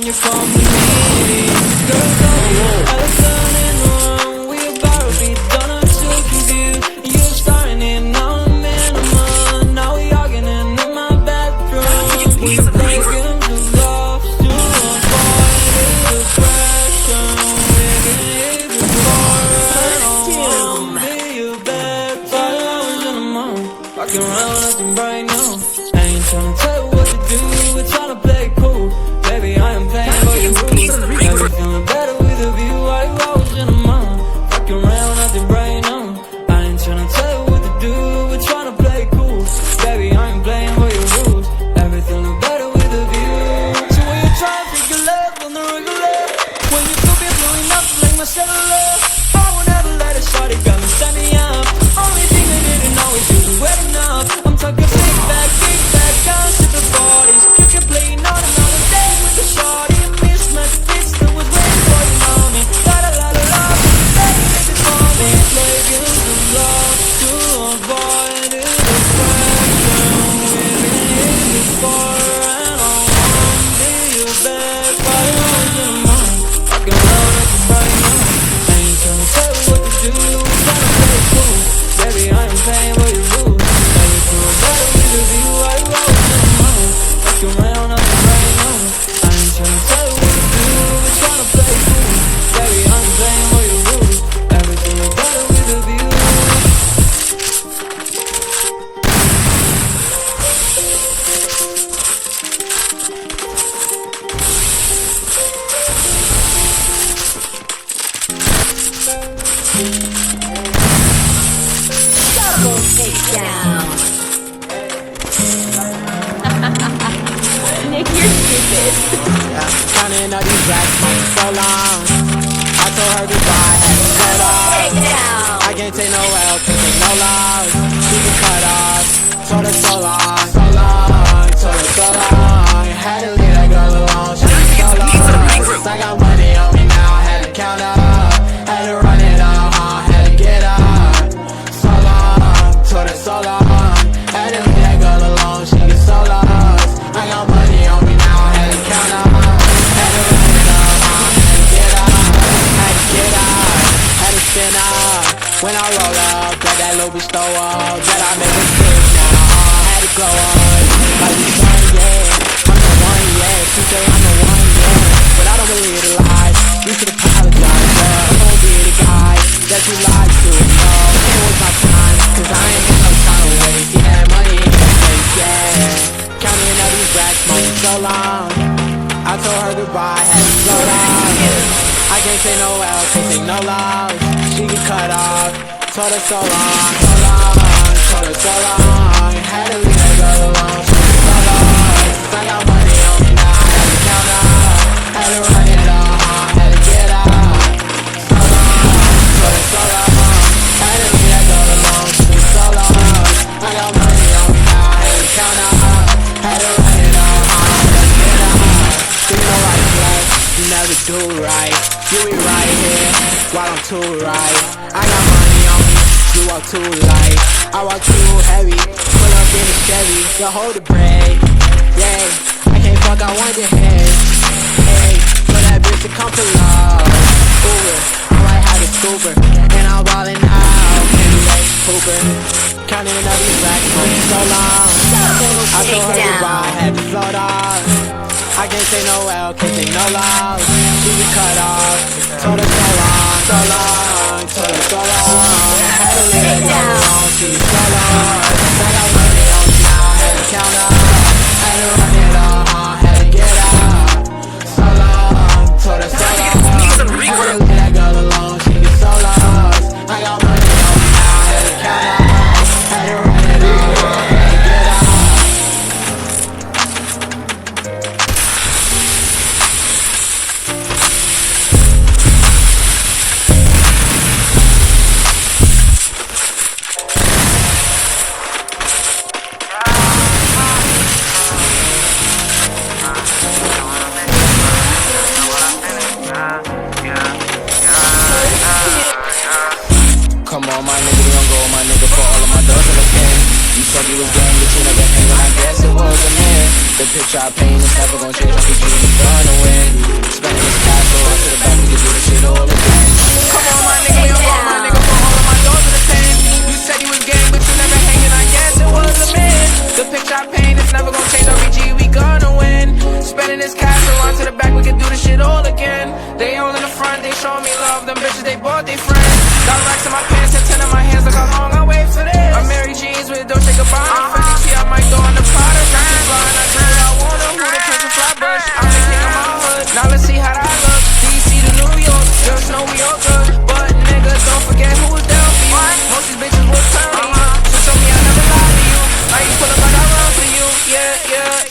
you come with me. Girl, don't elephant in the room. We about to be done until confused. You're starting it, now I'm in a month. Now we arguing in my bedroom. We play games of love to avoid depression. We can hit the floor. I don't wanna be your bed. 5 hours in a month, walking around nothing right now. I ain't tryna tell you what to do, we're tryna play it cool. Baby, I am paying for your rules. Never feeling better with a view. 5 hours in a month, walking around nothing right now. I ain't tryna tell you what to do, we're tryna play it cool. Baby, I ain't playing for your rules. Everything look better with a view. So when you try to figure love on the regular, when you could be blowing up like my cellular, I will never let it start, it got me standing up. Only thing I didn't know is you were wet enough. I'm talking big back, guns to the bodies. You can play another day with the shorty. Mismatch fits that was waiting for you, mommy. Got a lot of love, baby, make it for me. Play games of love to avoid depression. We've been here before, and I wanna be your bed. 5 hours in a month, walking around like a right now. I ain't tryna tell you what to do, we're tryna play it cool. Baby, I am paying for your rules. Now you feel better with a view. 5 hours in a month, walking around nothing right now. I ain't tryna tell you what to do, we're tryna play it cool. Baby, I am paying for your rules. Everything look better with a view. Double takedown. Nick, you're stupid. Counting up these racks for so long. I told her goodbye, had to cut off. Takedown. I can't take no L, can't take no loss. She can cut off. Told her so long, told her so long. Had to leave that girl alone, she was so lost. I got money on me now, had to count up. Had to run it up, had to get up. So long, told her so long. Had to leave that girl alone, she was so lost. I got money on me now, had to count up. Had to run it up, had to get up. Had to get up, had to spin up. When I roll up, got that little bitch throw up. Bet I make a stick now, had to grow up. Like this one, yeah, I'm the one, yeah. She say I'm the one, yeah, but I don't believe the lies. You should apologize, but I'm gonna be the guy that you lied to. No, can't waste my time, cause I ain't got no time to waste. Yeah, money in your face, yeah. Counting all these racks, money so long. I told her goodbye, had to slow down. I can't say no L, can't say no loss. She get cut off. Told her so long, told her so long. Had to leave that girl alone, she was so lost. I got money on me now, had to count up. Had to run it up, had to get up. So long, told her so long. Had to leave that girl alone, she was so lost. I got money on me now, had to count up. Had to run it up, had to get up. You know I flex, you never do right. You be right here, while I'm too right. I got money on me, you walk too light. I walk too heavy, pull up in a Chevy. You hold the brake, yeah. I can't fuck, I want your head. Hey, for that bitch to come to love. Uber, I might have a scooper, and I'm ballin' out. Candy like Cooper, counting up these racks for so long. I told her goodbye, had to float off. I can't say no L, can't say no loss. She was cut off. Told her so long, told her so long. Had to leave her alone, she was so lost. I got money on me now, had to count up. Had to run it up, had to get up. So long, told her so long. Had to leave that girl alone, she was so lost. I got money on me now, had to count up. Had to run it up, had to get up. The picture I paint is never gonna change. I'm gonna win. Spending this cash, so on to the back, we can do this shit all again. Come on, my nigga, we on my nigga, for all of my doors in the pen. You said you was gang, but you never hanging. I guess it was a man. The picture I paint is never gonna change. RBG, we gonna win. Spending this cash, so on to the back, we can do this shit all again. They all in the front, they showing me love. Them bitches, they bought they friends. Got racks in my pants and 10 in my hands. Look how long I wait for this. I'm Mary Jeans with Dolce Gabbana. Fendi, I might go on the Prada. She's blind, I do what I want. Who the Prince of Flatbush? I'm the king of my hood. Now let's see how that look. DC to New York, just know we all good. But nigga, don't forget who was down for you. Most these bitches will turn me up. So show me I never lied to you. Now you pull up like I run for you. Yeah, yeah.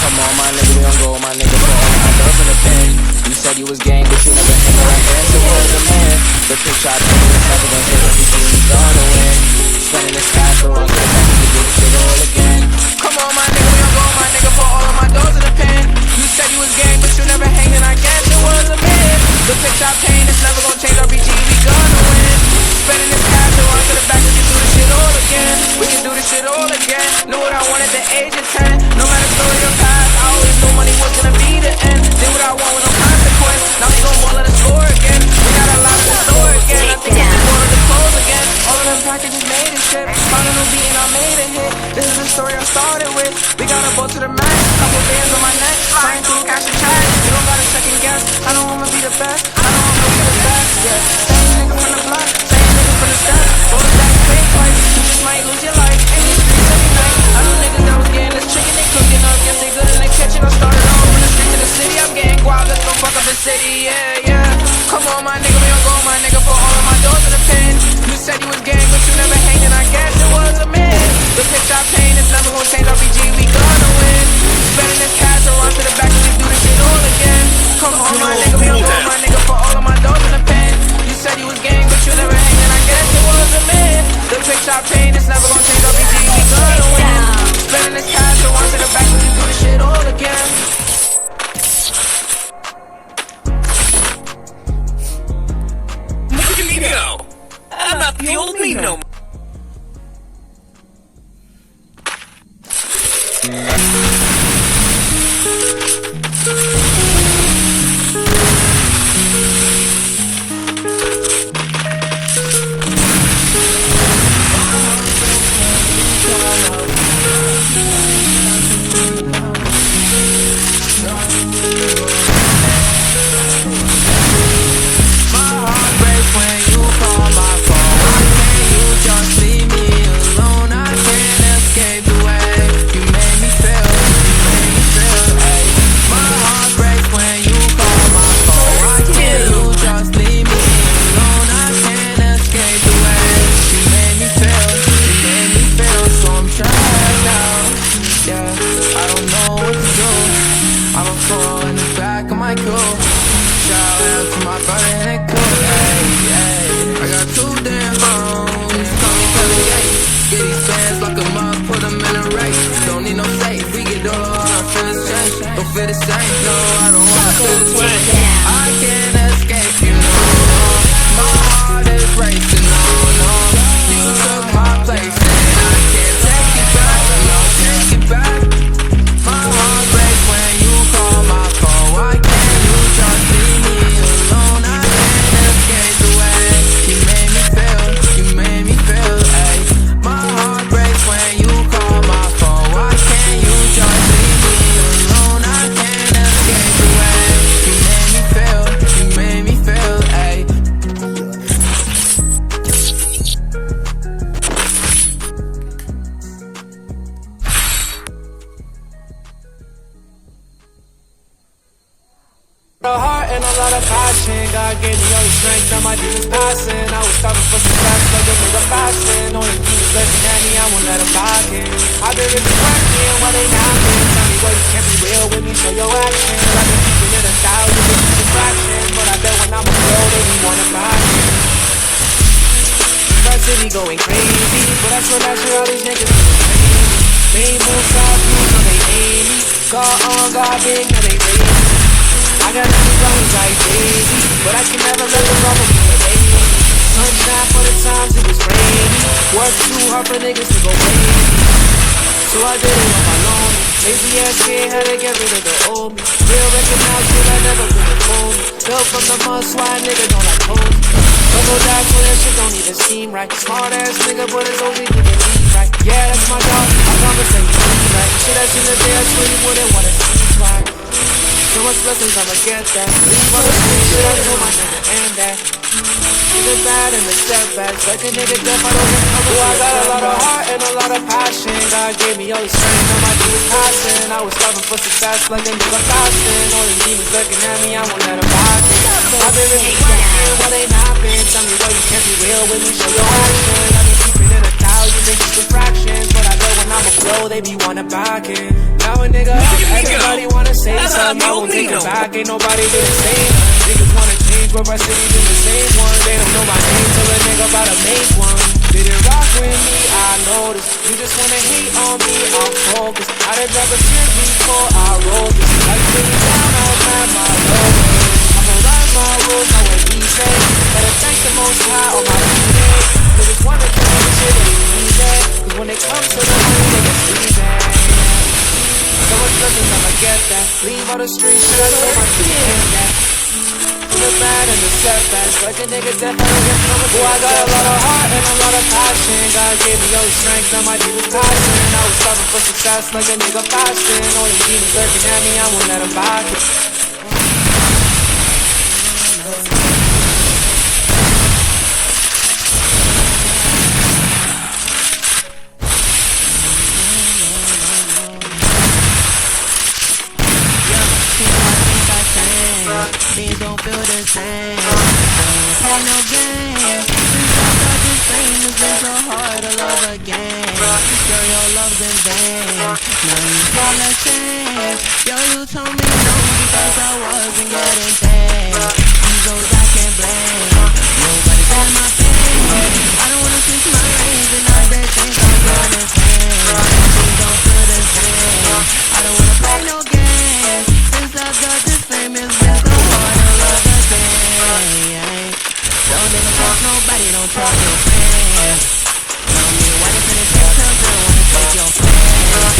Come on, my nigga, we don't go, my nigga, for all my doors in the pen. You said you was gang, but you never hang around there. So was a man. The picture I paint is never gonna change. RBG, we gonna win. Spending this cash, so on to the back, we can do this shit all again. Come on, my nigga, we don't go, my nigga, for all of my doors in the pen. You said you was gang, but you never hanging. I guess it was a man. The picture I paint is never gonna change. RBG, we gonna win. Spending this cash, so on to the back, we can do this shit all again. We can do this shit all again. Knew what I wanted at the age of 10. No matter story or past, I always knew money was gonna be the end. Did what I want with no consequence. Now we gon' ball at the score again. We got a lot in the store again. I think it's one of the clothes again. All of them packages made and shit. Found a new beat and I made a hit. This is the story I started with. We got a boat to the max. Couple bands on my neck. Flying through cash and check. You don't gotta second guess. I know I'ma be the best. I know I'ma be the best. Yeah. Same nigga from the block. Same nigga from the step. All the back quick twice. You just might lose your life. In these streets every night. I know niggas that was getting this chicken. They cooking up. Guess they good in the kitchen. I started off in the streets of the city. I'm getting guap. Let's go fuck up the city. Yeah, yeah. Come on, my nigga. We don't go, my nigga, for all of my doors in the pen. You said you was gang, but you never hanging. I guess it was a man. The picture I paint is never gonna change. RBG, we gonna win. Spending this cash around to the back, we can do this shit all again. Come on, my nigga, we don't go, my nigga, for all of my doors in the pen. You said you was gang, but you never hanging. I guess it was a man. The picture I paint is never gonna change. RBG, we gonna win. Spending this cash around to the back, we can do this shit all again. Look at me go! I'm not the old me no more. A heart and a lot of passion. God gave me all the strength that my demons passing. I was starving for success, like a nigga fasting. All the demons looking at me, I won't let them back in. I've been really working while they napping. Tell me what you can't be real with me, show your action. I've been keeping it 1,000 with these distractions. But I bet when I'm a girl, they be wanting back in. Start city going crazy, but I swear last year all these niggas was crazy. They move fast, move, so they aim me. God on, God big, now they raise me. I got two problems like crazy, but I can never let them rubber me away. Sunshine for the times it was rainy. Work too hard for niggas to go crazy. so I did it on my own. Lazy ass kid had to get rid of the old me. Real recognize shit I never been told me. Built from the mud, so I nigga don't like hoes. Don't go die for that shit, don't even seem right. Smart ass nigga, but it's OG didn't leave right. Yeah, that's my dog, I promise ain't clean right. Shit I seen the day I swear you wouldn't wanna see right. So much blessings, I'ma get that. Leave on the street, shit I told my nigga and that. The bad and the setbacks, like a nigga deaf, I don't remember. I got a lot of heart and a lot of passion. God gave me all the strength, now my D was passing. I was striving for success like a nigga fasting. All the demons looking at me, I won't let them pass it. I've been really working, what ain't happened. Tell me why you can't be real with me, show your action. I've been keeping it a towel, you think it's fractions. But I know when I'm a flow, they be wanna back it. Now a nigga, everybody wanna say something. I won't take it back, ain't nobody do the same. Niggas wanna change, but my city's in the same one. They don't know my name till a nigga about to make one. Didn't rock with me, I noticed. You just wanna hate on me, I'm focused. I done drop a tear before I roll this. Like me down, I'm at my lowest. I'ma run my rules, know what he say. Better thank the most high on my D-Day. Niggas wanna do this shit, they need that. Cause when it comes to the money, niggas need that. So much blessings, I'ma get that. Leave all the streets, shit, I told my team that. The bad and the setbacks, like a nigga deaf, I don't get from a boy. I got a lot of heart and a lot of passion. God gave me all the strength, now my D was passing. I was striving for success like a nigga fasting. All the demons lurking at me, I won't let them back it. Things don't feel the same. I don't play no game. Since I thought this fame has been so hard to love again. Girl, your love's in vain. Now you feel the same. Yo, you told me no because I wasn't getting paid. These those I can't blame. Nobody feel my pain. I don't wanna switch my lanes and all that things I'm gonna say. Things don't feel the same. I don't wanna play no games. Since I thought this fame has been so hard to love again. Don't ever trust nobody, don't trust your friends. Tell me why they finna take time, don't wanna take your friends.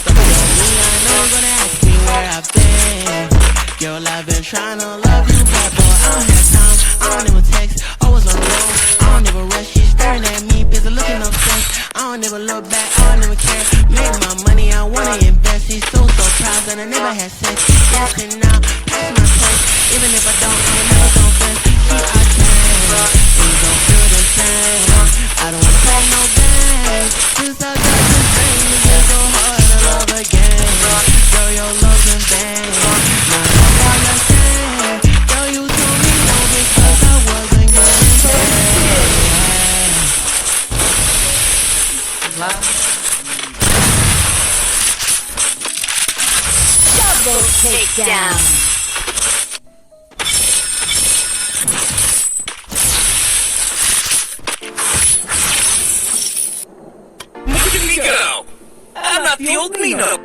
Somebody on me, I know you're gonna ask me where I've been. Girl, I've been trying to love you, but boy, I don't have time. I don't even text, always on the road. I don't even rush, she's staring at me, busy looking upset. I don't ever look back, I don't even care. Make my money, I wanna invest. He's so proud that I never had sex. Yes and now, pass my place. Even if I don't, I ain't never confess. See, I can. Things don't feel the same. I don't wanna play no games. Since I got this thing, it's been so hard to love again. Girl, your love's in vain. Now I'm all the same. Girl, you told me no because I wasn't getting paid. Double takedown. Look at me go! I'm not the old me no.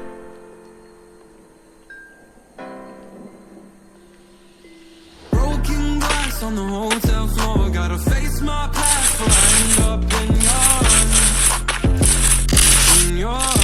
Broken glass on the hotel floor. Gotta face my past before I end up in your arms. In your arms.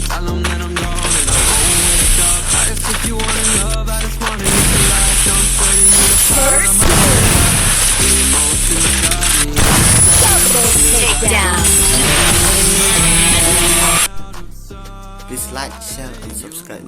Tell them that I'm gone and I won't wake up. I just if you wanna love, I just wanna use the light. I'm setting you apart. I'm Double takedown. Please like, share and subscribe.